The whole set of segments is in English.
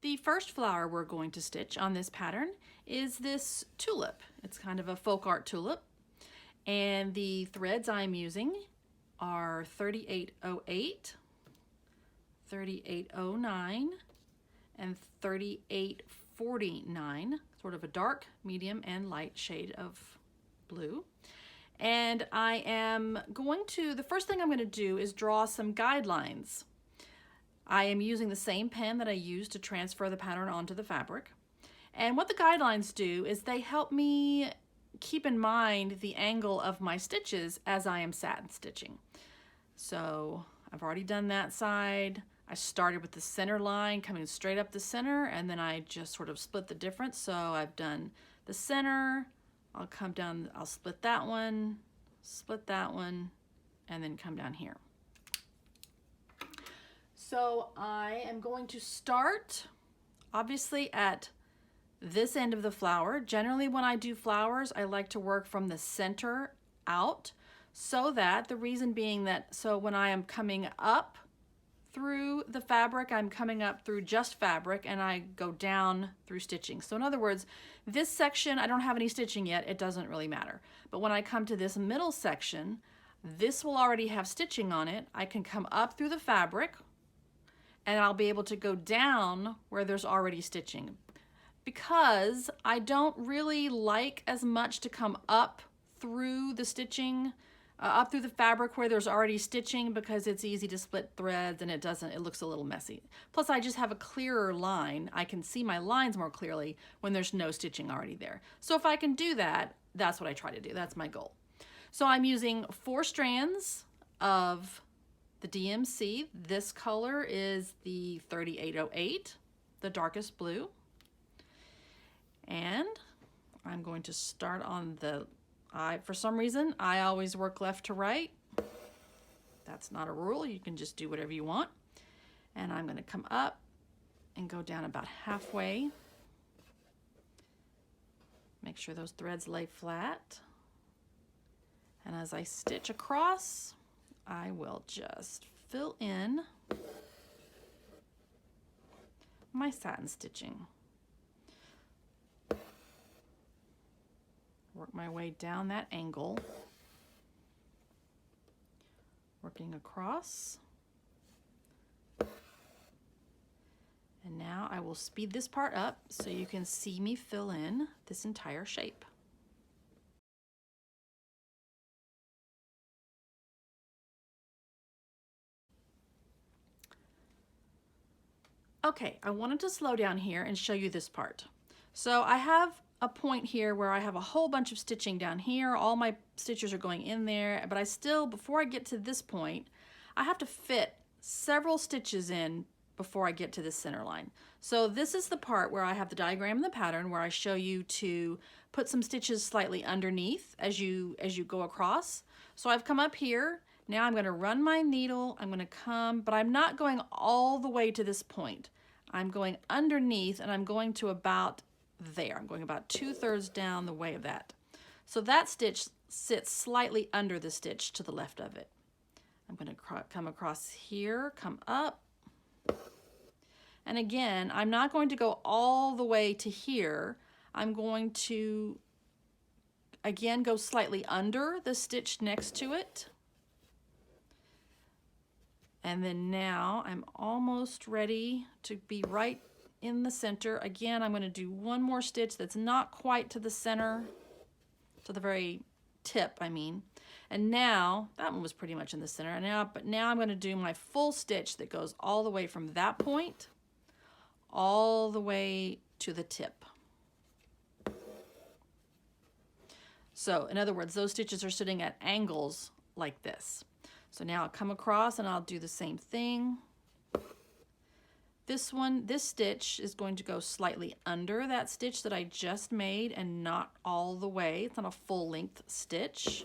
The first flower we're going to stitch on this pattern is this tulip. It's kind of a folk art tulip. And the threads I'm using are 3808, 3809, and 3849, sort of a dark, medium, and light shade of blue. And I am going to, the first thing I'm going to do is draw some guidelines. I am using the same pen that I used to transfer the pattern onto the fabric. And what the guidelines do is they help me keep in mind the angle of my stitches as I am satin stitching. So I've already done that side. I started with the center line coming straight up the center, and then I just sort of split the difference. So I've done the center, I'll come down, I'll split that one, and then come down here. So I am going to start, obviously, at this end of the flower. Generally, when I do flowers, I like to work from the center out, so that the reason being that, so when I am coming up through the fabric, I'm coming up through just fabric, and I go down through stitching. So in other words, this section, I don't have any stitching yet, it doesn't really matter. But when I come to this middle section, this will already have stitching on it. I can come up through the fabric, and I'll be able to go down where there's already stitching. Because I don't really like as much to come up through the stitching, up through the fabric where there's already stitching, because it's easy to split threads and it looks a little messy. Plus I just have a clearer line. I can see my lines more clearly when there's no stitching already there. So if I can do that, that's what I try to do. That's my goal. So I'm using 4 strands of the DMC. This color is the 3808, the darkest blue. And I'm going to start on the, for some reason, I always work left to right. That's not a rule. You can just do whatever you want. And I'm going to come up and go down about halfway. Make sure those threads lay flat. And as I stitch across, I will just fill in my satin stitching. Work my way down that angle, working across. And now I will speed this part up so you can see me fill in this entire shape. Okay, I wanted to slow down here and show you this part. So I have a point here where I have a whole bunch of stitching down here. All my stitches are going in there, but I still, before I get to this point, I have to fit several stitches in before I get to the center line. So this is the part where I have the diagram and the pattern where I show you to put some stitches slightly underneath as you go across. So I've come up here. Now I'm going to run my needle. I'm going to come, but I'm not going all the way to this point. I'm going underneath, and I'm going to about there. I'm going about 2/3 down the way of that. So that stitch sits slightly under the stitch to the left of it. I'm going to come across here, come up. And again, I'm not going to go all the way to here. I'm going to, again, go slightly under the stitch next to it. And then now I'm almost ready to be right in the center. Again, I'm going to do one more stitch that's not quite to the center, to the very tip, I mean. And now, that one was pretty much in the center. But now I'm going to do my full stitch that goes all the way from that point all the way to the tip. So in other words, those stitches are sitting at angles like this. So now I'll come across and I'll do the same thing. This stitch is going to go slightly under that stitch that I just made and not all the way. It's not a full length stitch.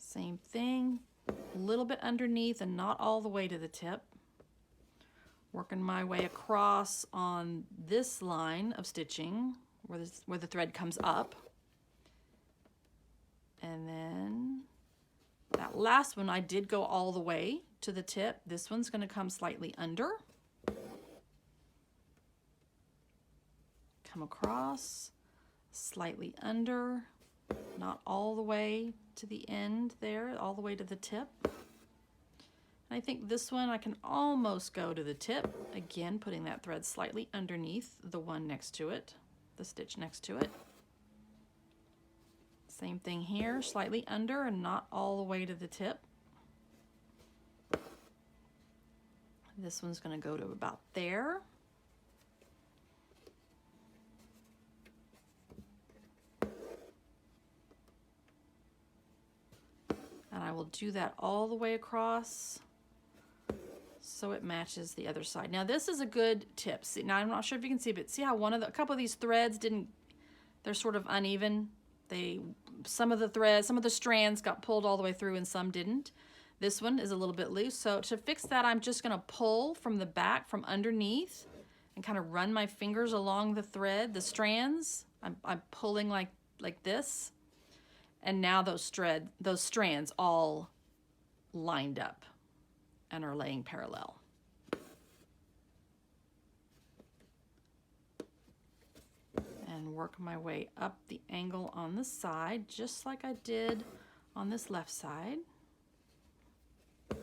Same thing, a little bit underneath and not all the way to the tip. Working my way across on this line of stitching where the thread comes up. And then that that last one, I did go all the way to the tip. This one's going to come slightly under. Come across, slightly under, not all the way to the end there, all the way to the tip. And I think this one I can almost go to the tip. Again, putting that thread slightly underneath the one next to it, the stitch next to it. Same thing here, slightly under and not all the way to the tip. This one's going to go to about there. And I will do that all the way across so it matches the other side. Now this is a good tip. See, now I'm not sure if you can see, but see how a couple of these threads they're sort of uneven. Some of the strands got pulled all the way through and some didn't. This one is a little bit loose. So to fix that, I'm just gonna pull from the back, from underneath, and kind of run my fingers along the thread, the strands. I'm pulling like this. And now those strands all lined up and are laying parallel. And work my way up the angle on the side, just like I did on this left side. I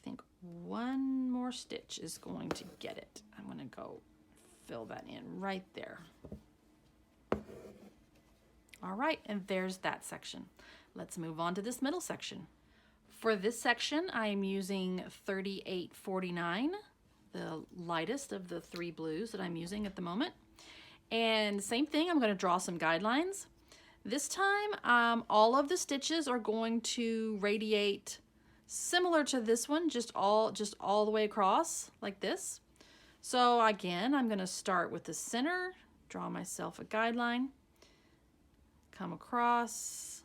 think one more stitch is going to get it. I'm going to go fill that in right there. All right, and there's that section. Let's move on to this middle section. For this section, I am using 3849, the lightest of the 3 blues that I'm using at the moment. And same thing, I'm going to draw some guidelines. This time, all of the stitches are going to radiate similar to this one, just all the way across like this. So again, I'm going to start with the center, draw myself a guideline. Come across.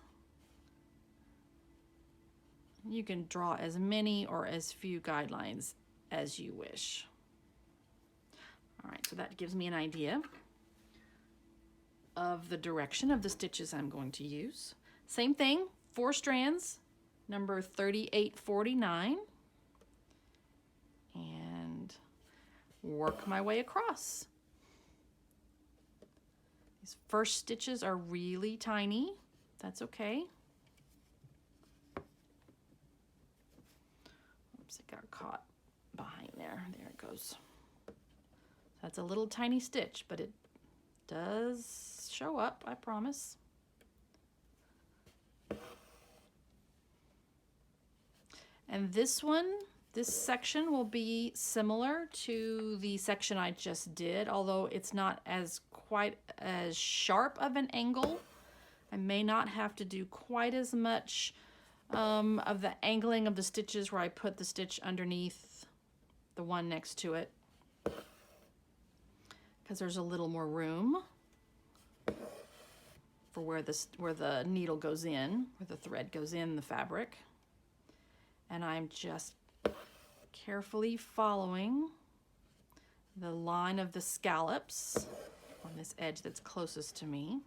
You can draw as many or as few guidelines as you wish. All right, so that gives me an idea of the direction of the stitches I'm going to use. Same thing, 4 strands, number 3849, and work my way across. These first stitches are really tiny. That's okay. Oops, it got caught behind there. There it goes. That's a little tiny stitch, but it does show up, I promise. And this section will be similar to the section I just did, although it's not quite as sharp of an angle. I may not have to do quite as much of the angling of the stitches where I put the stitch underneath the one next to it, because there's a little more room for where the needle goes in, where the thread goes in the fabric. And I'm just carefully following the line of the scallops on this edge that's closest to me.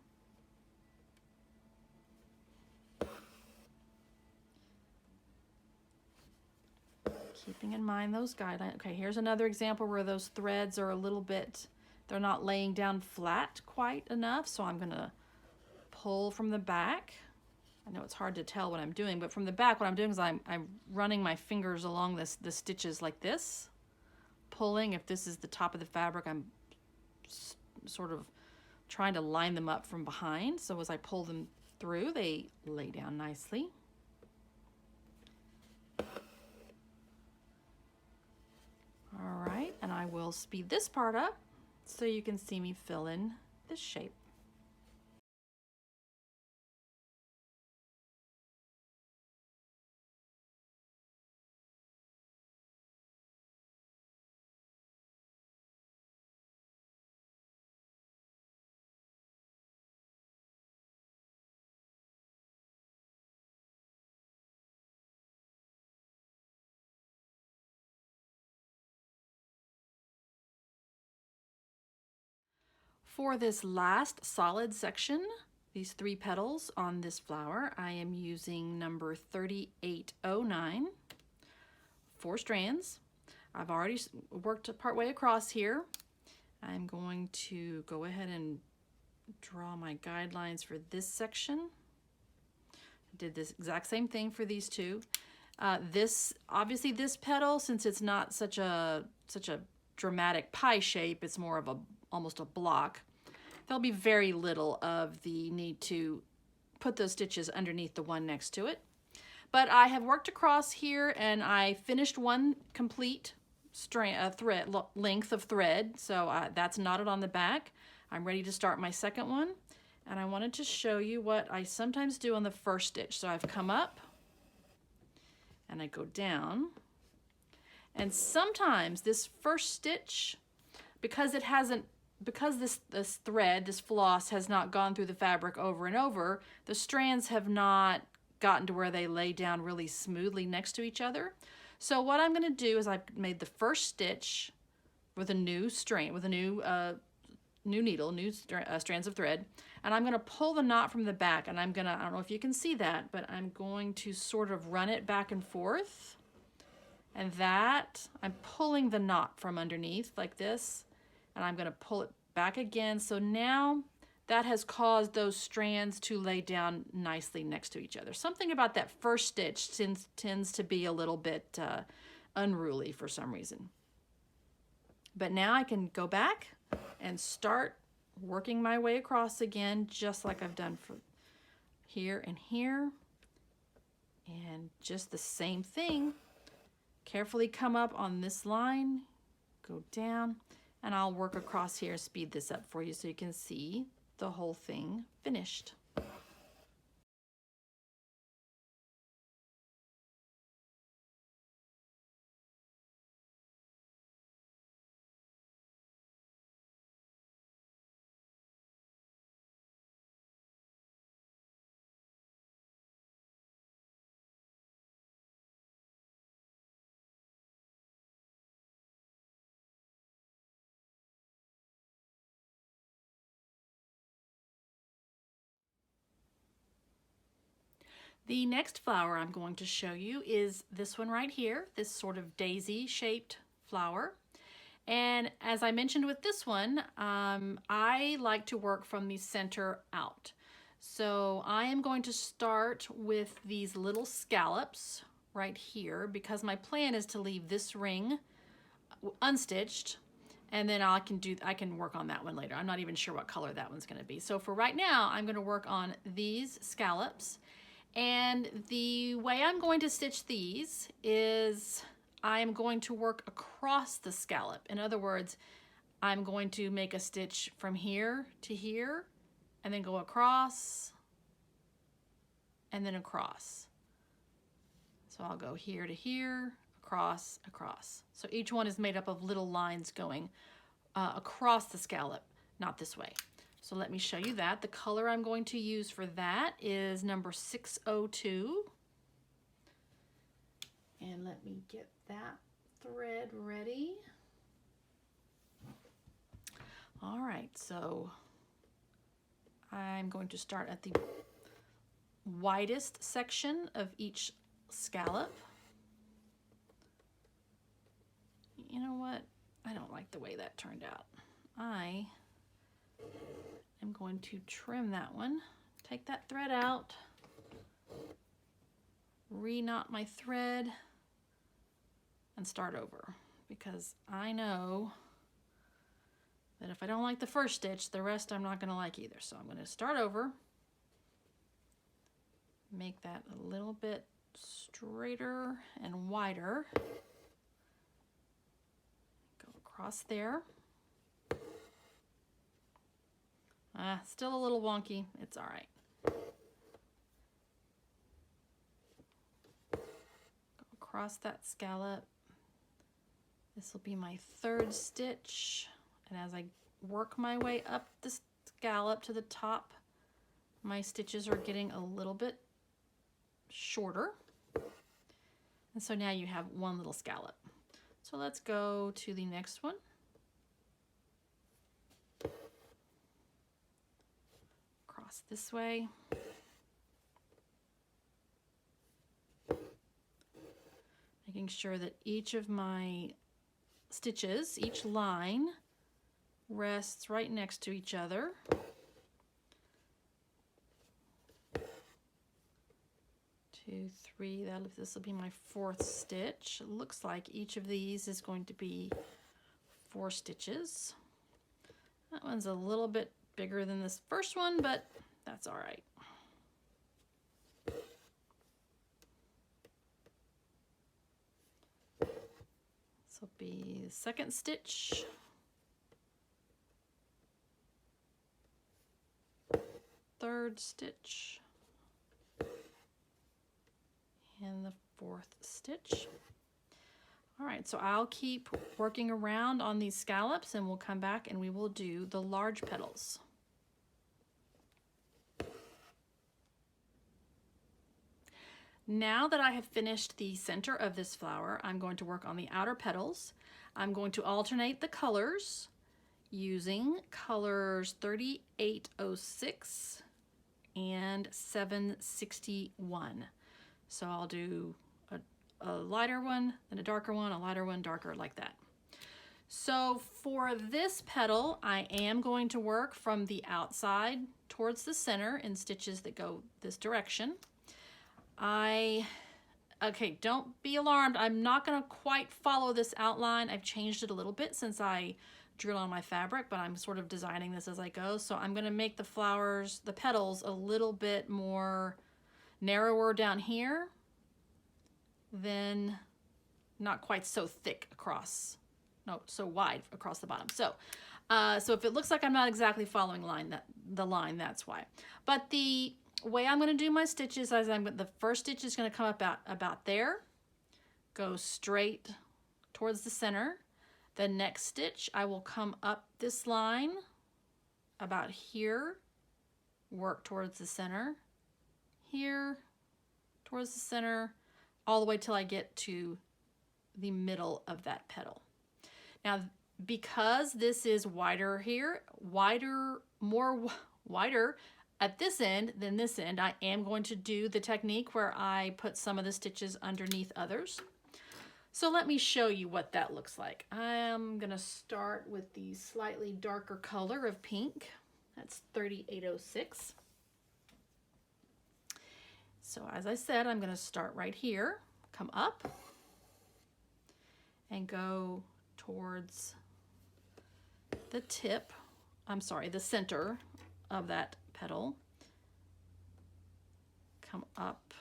Keeping in mind those guidelines. Okay, here's another example where those threads are a little bit, they're not laying down flat quite enough, so I'm gonna pull from the back. I know it's hard to tell what I'm doing, but from the back, what I'm doing is I'm running my fingers along the stitches like this, pulling. If this is the top of the fabric, I'm sort of trying to line them up from behind. So as I pull them through, they lay down nicely. All right, and I will speed this part up so you can see me fill in this shape. For this last solid section, these 3 petals on this flower. I am using number 3809, 4 strands. I've already worked part way across here. I'm going to go ahead and draw my guidelines for this section. I did this exact same thing for these 2. Obviously this petal, since it's not such a dramatic pie shape, it's more of almost a block. There'll be very little of the need to put those stitches underneath the one next to it. But I have worked across here and I finished one complete length of thread, so that's knotted on the back. I'm ready to start my second one, and I wanted to show you what I sometimes do on the first stitch. So I've come up and I go down, and sometimes this first stitch, because this thread, this floss, has not gone through the fabric over and over, the strands have not gotten to where they lay down really smoothly next to each other. So what I'm going to do is I've made the first stitch with a new needle, strands of thread, and I'm going to pull the knot from the back, and I don't know if you can see that, but I'm going to sort of run it back and forth, and that I'm pulling the knot from underneath like this, and I'm going to pull it back again. So now that has caused those strands to lay down nicely next to each other. Something about that first stitch tends to be a little bit unruly for some reason. But now I can go back and start working my way across again, just like I've done for here and here. And just the same thing. Carefully come up on this line, go down, and I'll work across here, speed this up for you so you can see the whole thing finished. The next flower I'm going to show you is this one right here, this sort of daisy-shaped flower. And as I mentioned with this one, I like to work from the center out. So I am going to start with these little scallops right here, because my plan is to leave this ring unstitched, and then I can work on that one later. I'm not even sure what color that one's going to be. So for right now, I'm going to work on these scallops. And the way I'm going to stitch these is I'm going to work across the scallop. In other words, I'm going to make a stitch from here to here, and then go across, and then across. So I'll go here to here, across, across. So each one is made up of little lines going across the scallop, not this way. So let me show you that. The color I'm going to use for that is number 602. And let me get that thread ready. All right, so I'm going to start at the widest section of each scallop. You know what? I don't like the way that turned out. I am going to trim that one, take that thread out, re-knot my thread, and start over, because I know that if I don't like the first stitch, the rest I'm not going to like either. So I'm going to start over, make that a little bit straighter and wider, go across there. Still a little wonky. It's all right. Go across that scallop. This will be my third stitch. And as I work my way up the scallop to the top, my stitches are getting a little bit shorter. And so now you have one little scallop. So let's go to the next one. Across this way. Making sure that each of my stitches, each line, rests right next to each other. 2, 3, this will be my 4th stitch. It looks like each of these is going to be 4 stitches. That one's a little bit bigger than this first one, but that's all right. This will be the 2nd stitch. 3rd stitch. And the 4th stitch. All right, so I'll keep working around on these scallops and we'll come back and we will do the large petals. Now that I have finished the center of this flower, I'm going to work on the outer petals. I'm going to alternate the colors using colors 3806 and 761. So I'll do a lighter one, then a darker one, a lighter one, darker, like that. So for this petal, I am going to work from the outside towards the center in stitches that go this direction. Okay, don't be alarmed. I'm not gonna quite follow this outline. I've changed it a little bit since I drew on my fabric, but I'm sort of designing this as I go. So I'm gonna make the flowers, the petals, a little bit more narrower down here, then not quite so thick across, no, so wide across the bottom. So if it looks like I'm not exactly following the line, that's why. But the way I'm going to do my stitches is the first stitch is going to come up about there, go straight towards the center. The next stitch, I will come up this line about here, work towards the center, here, towards the center, all the way till I get to the middle of that petal. Now, because this is wider here, wider at this end than this end, I am going to do the technique where I put some of the stitches underneath others. So let me show you what that looks like. I'm gonna start with the slightly darker color of pink. That's 3806. So as I said, I'm gonna start right here, come up, and go towards the tip, the center of that petal. Come up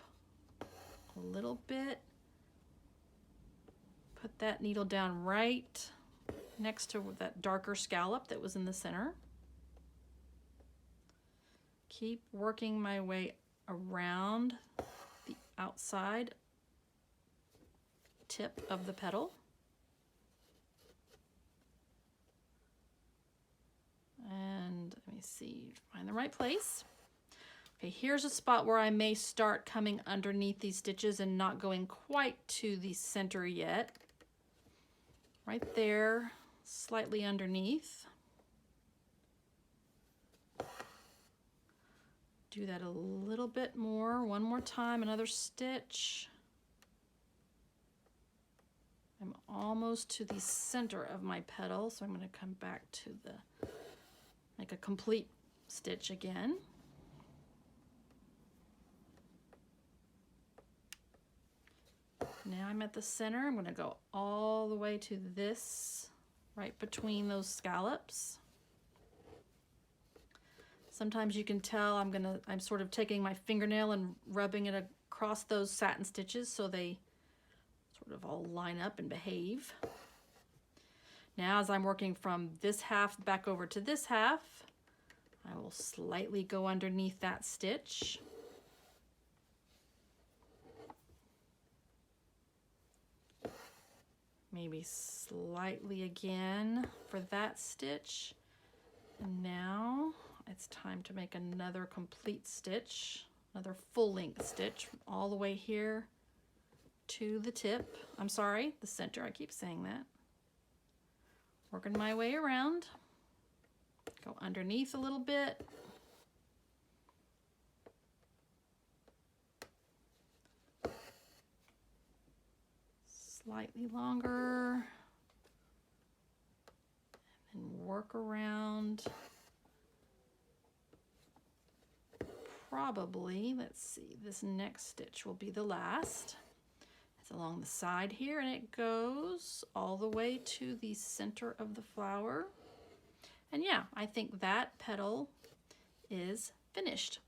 a little bit, put that needle down right next to that darker scallop that was in the center. Keep working my way around the outside tip of the petal. And let me see, find the right place. Okay, here's a spot where I may start coming underneath these stitches and not going quite to the center yet. Right there, slightly underneath. Do that a little bit more, one more time, another stitch. I'm almost to the center of my petal, so I'm going to come back to make a complete stitch again. Now I'm at the center. I'm going to go all the way to this, right between those scallops. Sometimes you can tell I'm sort of taking my fingernail and rubbing it across those satin stitches so they sort of all line up and behave. Now as I'm working from this half back over to this half, I will slightly go underneath that stitch. Maybe slightly again for that stitch. And now it's time to make another complete stitch, another full length stitch all the way here to the tip. I'm sorry, the center, I keep saying that. Working my way around, go underneath a little bit, slightly longer and work around. Probably, let's see, this next stitch will be the last. It's along the side here, and it goes all the way to the center of the flower. And yeah, I think that petal is finished.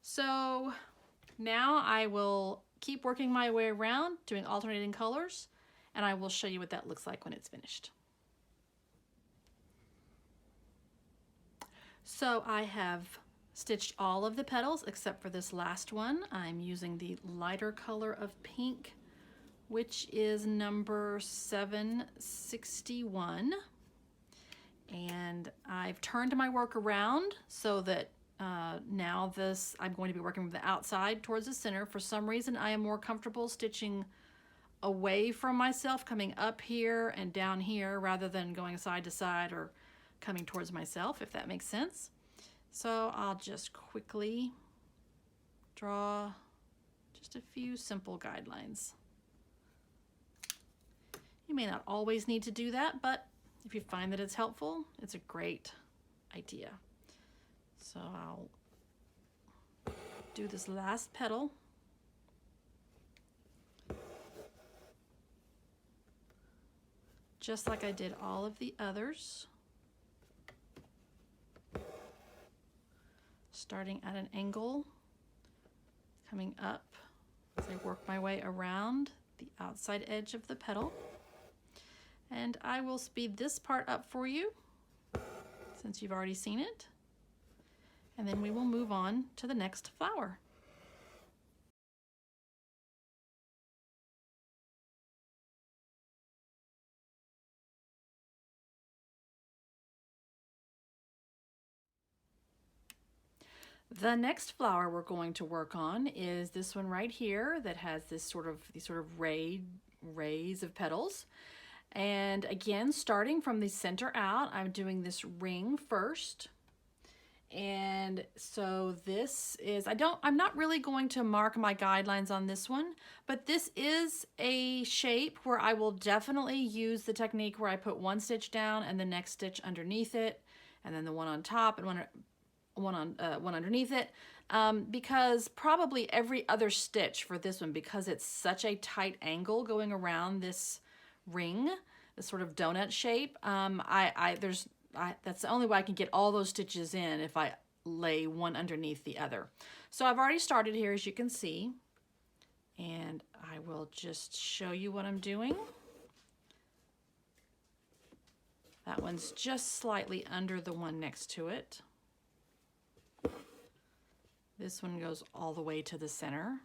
So now I will keep working my way around, doing alternating colors, and I will show you what that looks like when it's finished. So I have stitched all of the petals except for this last one. I'm using the lighter color of pink, which is number 761. And I've turned my work around so that now I'm going to be working from the outside towards the center. For some reason, I am more comfortable stitching away from myself, coming up here and down here, rather than going side to side or coming towards myself, if that makes sense. So I'll just quickly draw just a few simple guidelines. You may not always need to do that, but if you find that it's helpful, it's a great idea. So I'll do this last petal. Just like I did all of the others. Starting at an angle, coming up as I work my way around the outside edge of the petal. And I will speed this part up for you since you've already seen it. And then we will move on to the next flower. The next flower we're going to work on is this one right here that has these sort of rays of petals. And again, starting from the center out, I'm doing this ring first. And so this is, I'm not really going to mark my guidelines on this one, but this is a shape where I will definitely use the technique where I put one stitch down and the next stitch underneath it, and then the one on top and one underneath it, because probably every other stitch for this one, because it's such a tight angle going around this ring, this sort of donut shape, that's the only way I can get all those stitches in if I lay one underneath the other. So I've already started here, as you can see, and I will just show you what I'm doing. That one's just slightly under the one next to it. This one goes all the way to the center.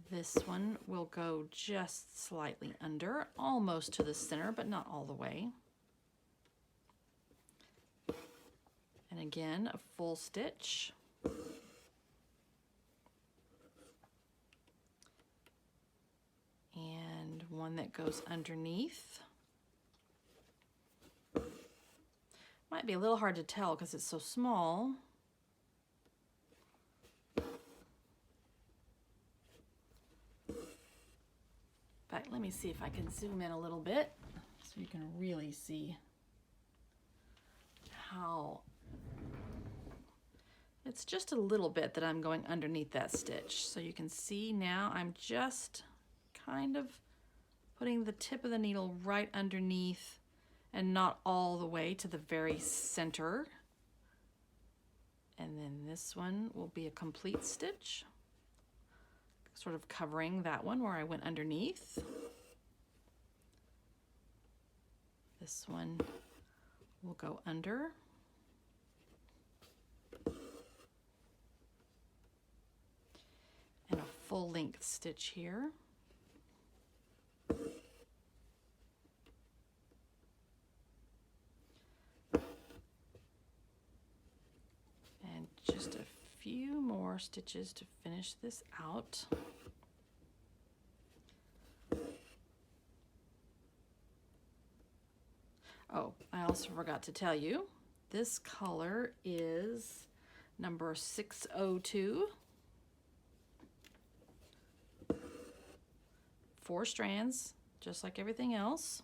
This one will go just slightly under, almost to the center, but not all the way. And again, a full stitch. And one that goes underneath. Might be a little hard to tell because it's so small. But let me see if I can zoom in a little bit so you can really see how it's just a little bit that I'm going underneath that stitch. So you can see now I'm just kind of putting the tip of the needle right underneath and not all the way to the very center. And then this one will be a complete stitch, sort of covering that one where I went underneath. This one will go under. And a full length stitch here. And just a few more stitches to finish this out. Oh, I also forgot to tell you, this color is number 602. 4 strands, just like everything else.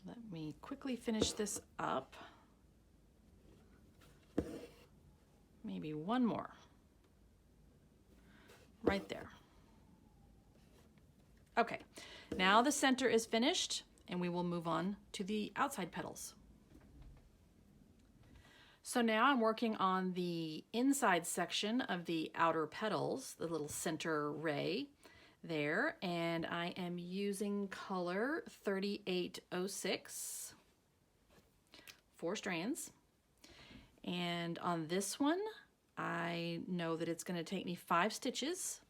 Let me quickly finish this up. Maybe one more. Right there. Okay, now the center is finished and we will move on to the outside petals. So now I'm working on the inside section of the outer petals, the little center ray there, and I am using color 3806, 4 strands. And on this one, I know that it's going to take me 5 stitches.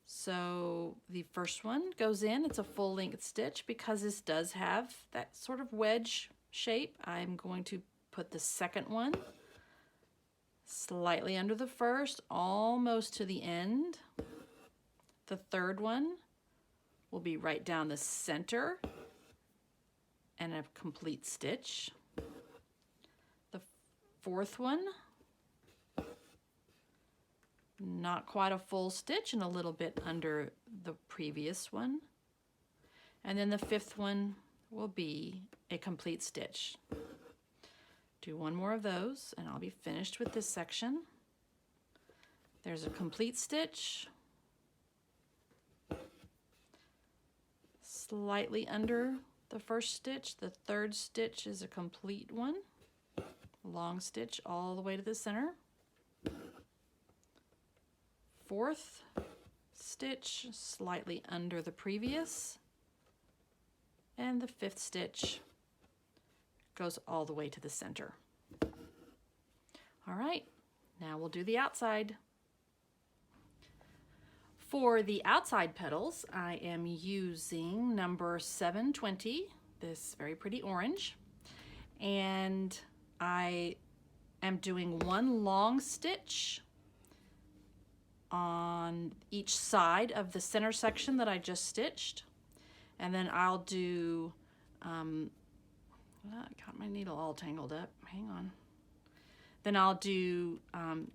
So the first one goes in, it's a full length stitch. Because this does have that sort of wedge shape, I'm going to put the second one slightly under the first, almost to the end. The third one will be right down the center and a complete stitch. The fourth one, not quite a full stitch and a little bit under the previous one. And then the fifth one will be a complete stitch. Do one more of those and I'll be finished with this section. There's a complete stitch, slightly under the first stitch. The third stitch is a complete one, long stitch all the way to the center. Fourth stitch, slightly under the previous, and the fifth stitch goes all the way to the center. All right, now we'll do the outside. For the outside petals, I am using number 720, this very pretty orange, and I am doing 1 long stitch on each side of the center section that I just stitched, and then I'll do I got my needle all tangled up. Hang on. Then I'll do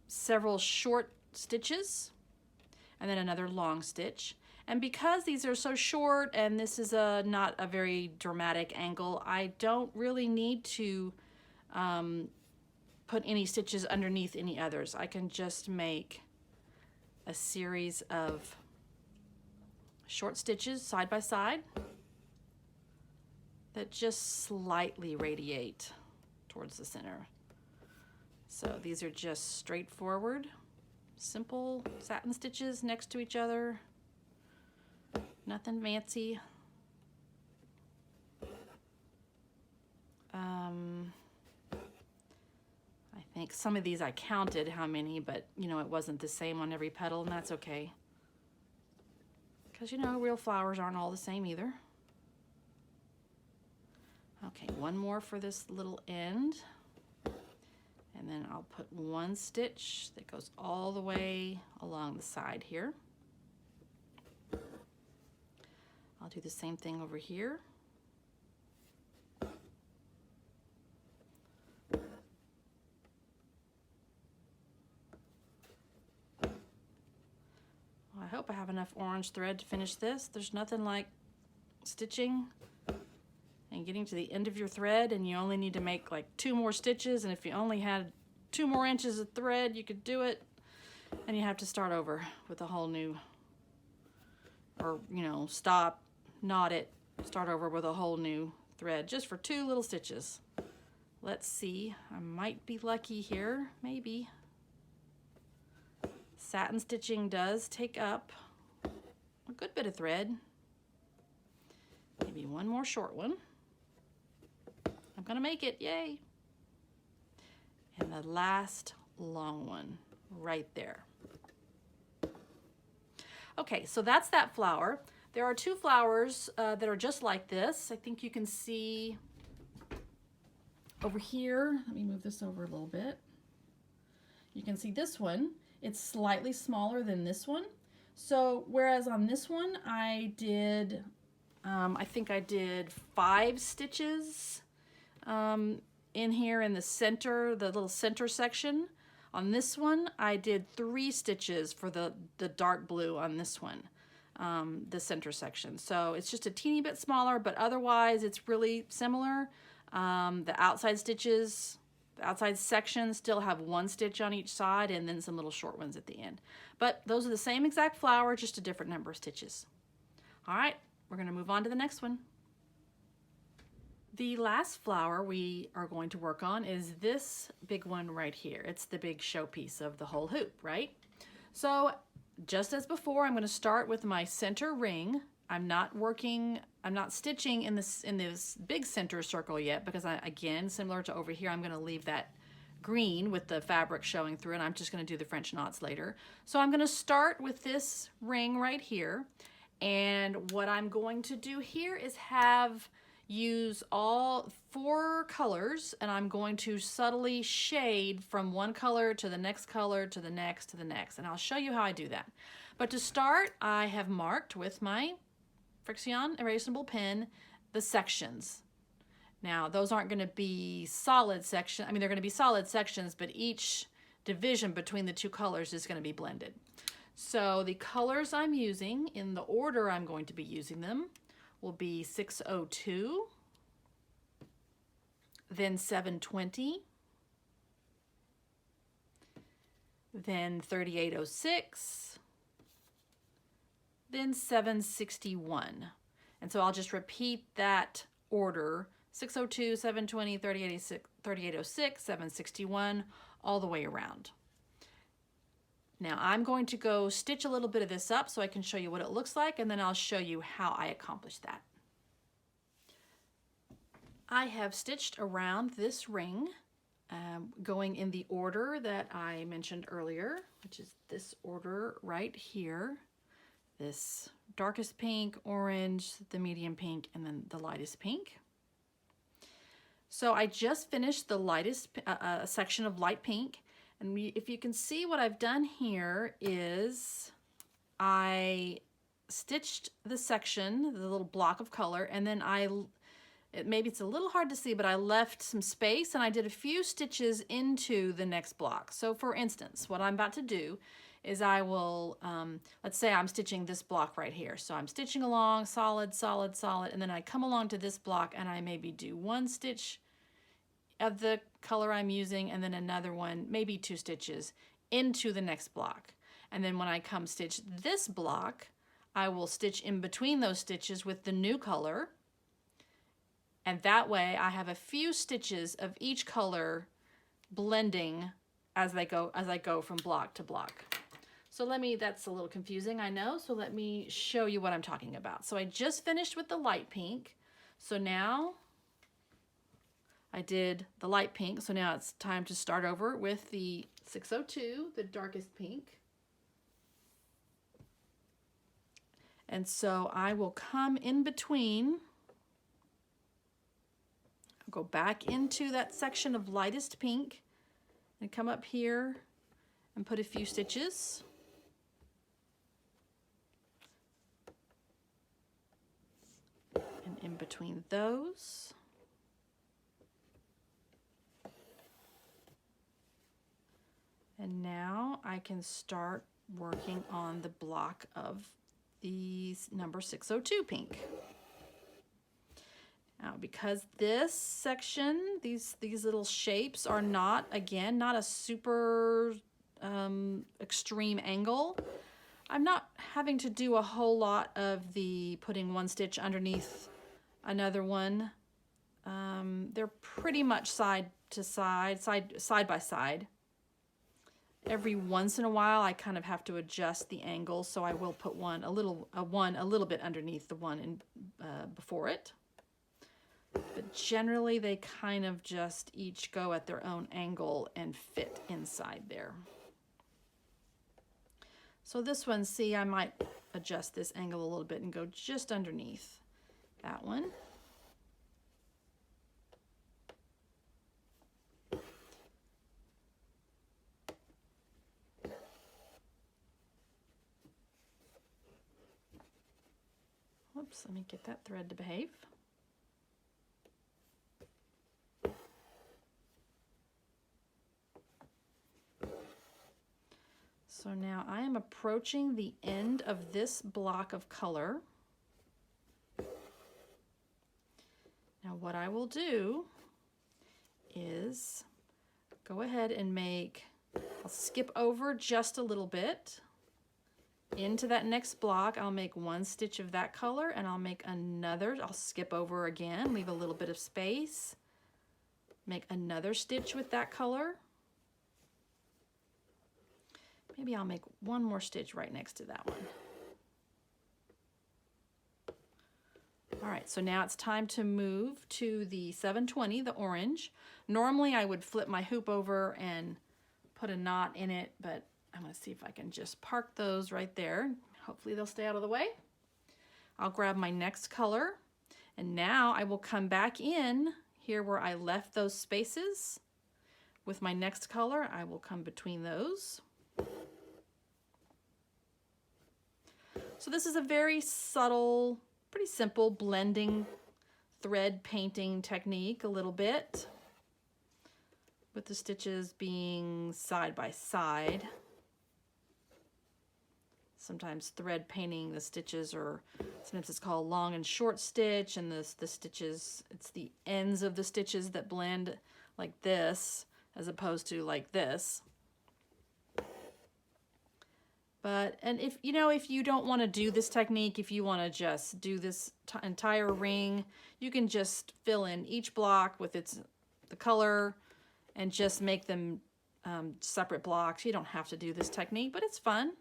several short stitches and then another long stitch. And because these are so short and this is not a very dramatic angle, I don't really need to put any stitches underneath any others. I can just make a series of short stitches side by side that just slightly radiate towards the center. So these are just straightforward, simple satin stitches next to each other. Nothing fancy. I think some of these I counted how many, but you know, it wasn't the same on every petal, and that's okay. Because you know, real flowers aren't all the same either. Okay, one more for this little end. And then I'll put 1 stitch that goes all the way along the side here. I'll do the same thing over here. Well, I hope I have enough orange thread to finish this. There's nothing like stitching and getting to the end of your thread, and you only need to make like 2 more stitches, and if you only had 2 more inches of thread, you could do it, and you have to start over with a whole new, or you know, stop, knot it, start over with a whole new thread just for 2 little stitches. Let's see, I might be lucky here, maybe. Satin stitching does take up a good bit of thread. Maybe one more short one. I'm gonna make it, yay. And the last long one right there. Okay, so that's that flower. There are 2 flowers that are just like this. I think you can see over here. Let me move this over a little bit. You can see this one. It's slightly smaller than this one. So whereas on this one I did, I think I did 5 stitches in here in the center, the little center section. On this one, I did 3 stitches for the dark blue on this one, the center section. So it's just a teeny bit smaller, but otherwise it's really similar. The outside stitches, the outside sections still have 1 stitch on each side and then some little short ones at the end. But those are the same exact flower, just a different number of stitches. All right, we're gonna move on to the next one. The last flower we are going to work on is this big one right here. It's the big showpiece of the whole hoop, right? So just as before, I'm going to start with my center ring. I'm not stitching in this big center circle yet because again, similar to over here, I'm going to leave that green with the fabric showing through, and I'm just going to do the French knots later. So I'm going to start with this ring right here, and what I'm going to do here is use all 4 colors, and I'm going to subtly shade from one color to the next color to the next to the next, and I'll show you how I do that. But to start, I have marked with my Frixion erasable pen the sections. Now those aren't going to be solid sections. I mean, they're going to be solid sections, but each division between the 2 colors is going to be blended. So the colors I'm using, in the order I'm going to be using them, will be 602, then 720, then 3806, then 761. And so I'll just repeat that order: 602, 720, 3806, 761, all the way around. Now I'm going to go stitch a little bit of this up so I can show you what it looks like, and then I'll show you how I accomplish that. I have stitched around this ring, going in the order that I mentioned earlier, which is this order right here. This darkest pink, orange, the medium pink, and then the lightest pink. So I just finished the lightest section of light pink. And if you can see, what I've done here is I stitched the section, the little block of color, and then maybe it's a little hard to see, but I left some space and I did a few stitches into the next block. So for instance, what I'm about to do is I will, let's say I'm stitching this block right here. So I'm stitching along, solid, solid, solid, and then I come along to this block and I maybe do 1 stitch of the color I'm using, and then another one, maybe 2 stitches into the next block. And then when I come stitch this block, I will stitch in between those stitches with the new color. And that way I have a few stitches of each color blending as I go from block to block. So that's a little confusing, I know. So let me show you what I'm talking about. So I just finished with the light pink. So now I did the light pink, so now it's time to start over with the 602, the darkest pink. And so I will come in between, I'll go back into that section of lightest pink and come up here and put a few stitches. And in between those, and now I can start working on the block of the number 602 pink. Now, because this section, these little shapes are not a super extreme angle, I'm not having to do a whole lot of the putting 1 stitch underneath another one. They're pretty much side by side. Every once in a while, I kind of have to adjust the angle, so I will put one a little bit underneath the one before it. But generally, they kind of just each go at their own angle and fit inside there. So this one, see, I might adjust this angle a little bit and go just underneath that one. Whoops, let me get that thread to behave. So now I am approaching the end of this block of color. Now what I will do is go ahead and I'll skip over just a little bit. Into that next block, I'll make one stitch of that color and I'll make another. I'll skip over again, leave a little bit of space. Make another stitch with that color. Maybe I'll make one more stitch right next to that one. All right, so now it's time to move to the 720, the orange. Normally I would flip my hoop over and put a knot in it, but I'm gonna see if I can just park those right there. Hopefully they'll stay out of the way. I'll grab my next color, and now I will come back in here where I left those spaces. With my next color, I will come between those. So this is a very subtle, pretty simple blending thread painting technique a little bit, with the stitches being side by side. Sometimes thread painting, the stitches are, sometimes it's called long and short stitch, and the stitches, it's the ends of the stitches that blend like this as opposed to like this. And if you don't want to do this technique, if you want to just do this entire ring, you can just fill in each block with the color and just make them separate blocks. You don't have to do this technique, but it's fun.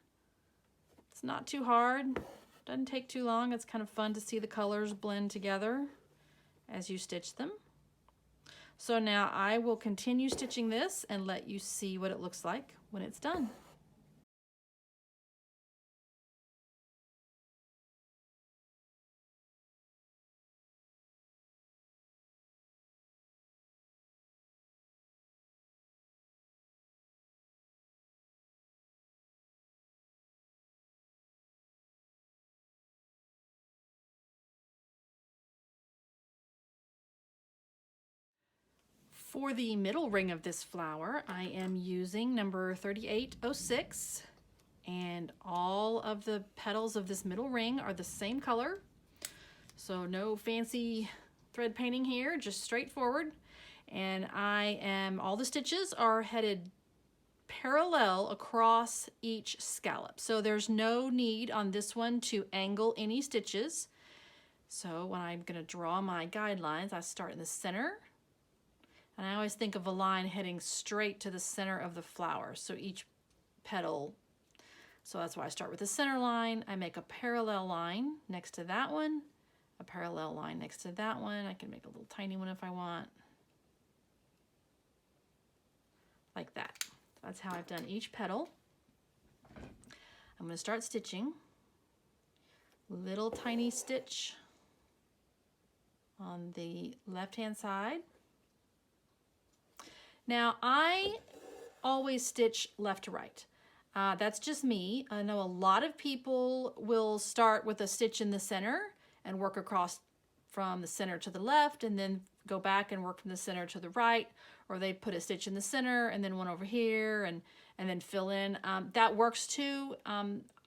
It's not too hard. Doesn't take too long. It's kind of fun to see the colors blend together as you stitch them. So now I will continue stitching this and let you see what it looks like when it's done. For the middle ring of this flower, I am using number 3806, and all of the petals of this middle ring are the same color. So no fancy thread painting here, just straightforward. And all the stitches are headed parallel across each scallop. So there's no need on this one to angle any stitches. So when I'm gonna draw my guidelines, I start in the center. And I always think of a line heading straight to the center of the flower. So each petal, so that's why I start with the center line. I make a parallel line next to that one, a parallel line next to that one. I can make a little tiny one if I want. Like that. That's how I've done each petal. I'm going to start stitching. Little tiny stitch on the left-hand side. Now, I always stitch left to right. That's just me. I know a lot of people will start with a stitch in the center and work across from the center to the left and then go back and work from the center to the right, or they put a stitch in the center and then one over here and then fill in. That works too.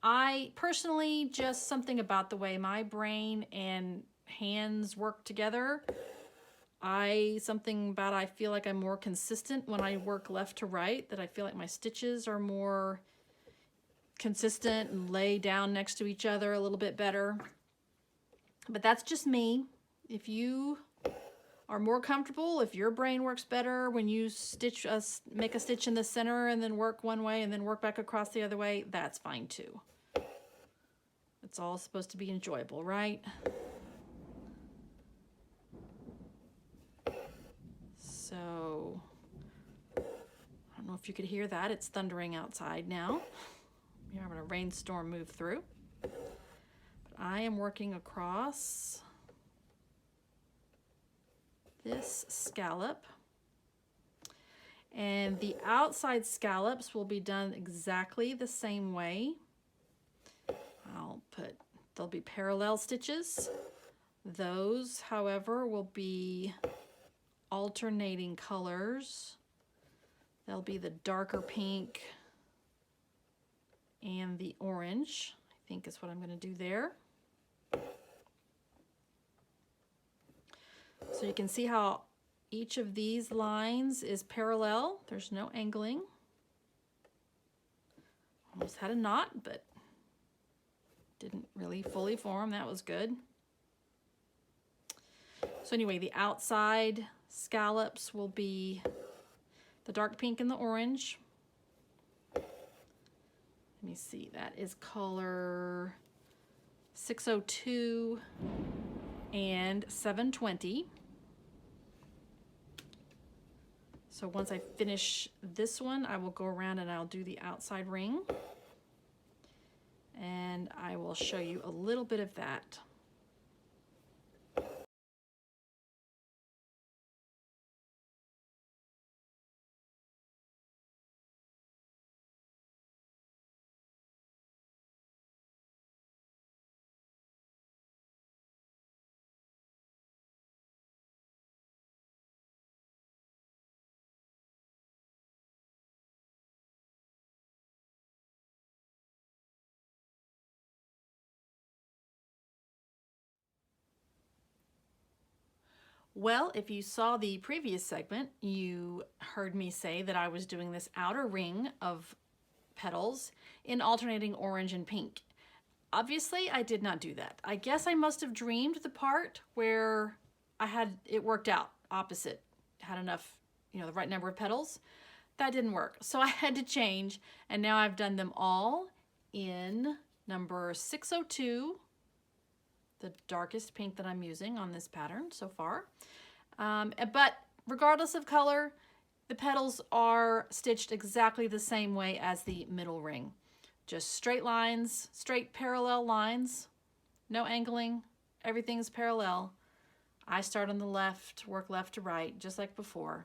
I personally, just something about the way my brain and hands work together, I feel like I'm more consistent when I work left to right, that I feel like my stitches are more consistent and lay down next to each other a little bit better. But that's just me. If you are more comfortable, if your brain works better when you make a stitch in the center and then work one way and then work back across the other way, that's fine too. It's all supposed to be enjoyable, right? So, I don't know if you could hear that. It's thundering outside now. We're having a rainstorm move through. But I am working across this scallop. And the outside scallops will be done exactly the same way. There'll be parallel stitches. Those, however, will be alternating colors. There'll be the darker pink and the orange, I think is what I'm going to do there. So you can see how each of these lines is parallel. There's no angling. Almost had a knot, but didn't really fully form. That was good. So anyway, the outside scallops will be the dark pink and the orange. Let me see, that is color 602 and 720. So once I finish this one, I will go around and I'll do the outside ring. And I will show you a little bit of that. Well, if you saw the previous segment, you heard me say that I was doing this outer ring of petals in alternating orange and pink. Obviously, I did not do that. I guess I must have dreamed the part where I had it worked out opposite, had enough, the right number of petals. That didn't work. So I had to change, and now I've done them all in number 602, the darkest pink that I'm using on this pattern so far. But regardless of color, the petals are stitched exactly the same way as the middle ring. Just straight lines, straight parallel lines, no angling, everything's parallel. I start on the left, work left to right, just like before.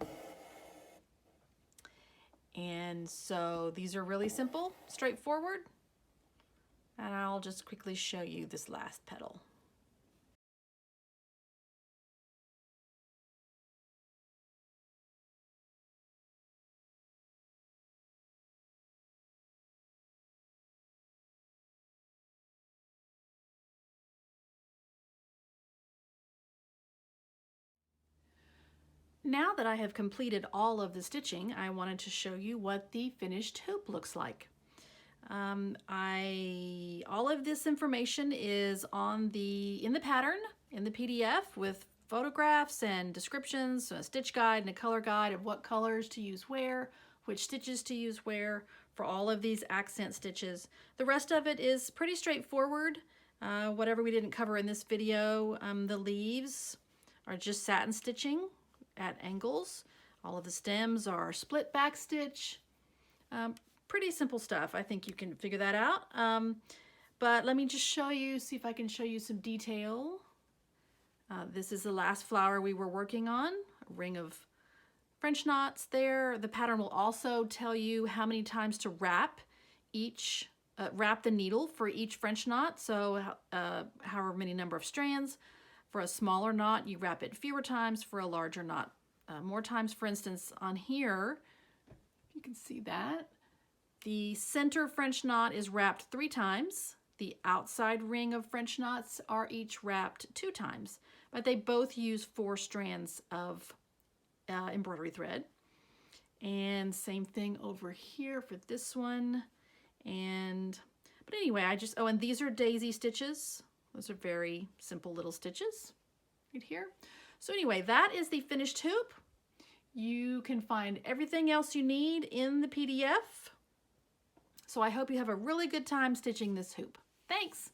And so these are really simple, straightforward. And I'll just quickly show you this last petal. Now that I have completed all of the stitching, I wanted to show you what the finished hoop looks like. All of this information is in the pattern, in the PDF, with photographs and descriptions, a stitch guide and a color guide of what colors to use where, which stitches to use where for all of these accent stitches. The rest of it is pretty straightforward. Whatever we didn't cover in this video, the leaves are just satin stitching at angles. All of the stems are split back stitch. Pretty simple stuff. I think you can figure that out. But let me just show you, see if I can show you some detail. This is the last flower we were working on, a ring of French knots there. The pattern will also tell you how many times to wrap the needle for each French knot. So however many number of strands. For a smaller knot, you wrap it fewer times. For a larger knot, more times. For instance, on here, you can see that. The center French knot is wrapped 3 times. The outside ring of French knots are each wrapped 2 times, but they both use 4 strands of embroidery thread. And same thing over here for this one. But anyway, and these are daisy stitches. Those are very simple little stitches right here. So anyway, that is the finished hoop. You can find everything else you need in the PDF. So I hope you have a really good time stitching this hoop. Thanks.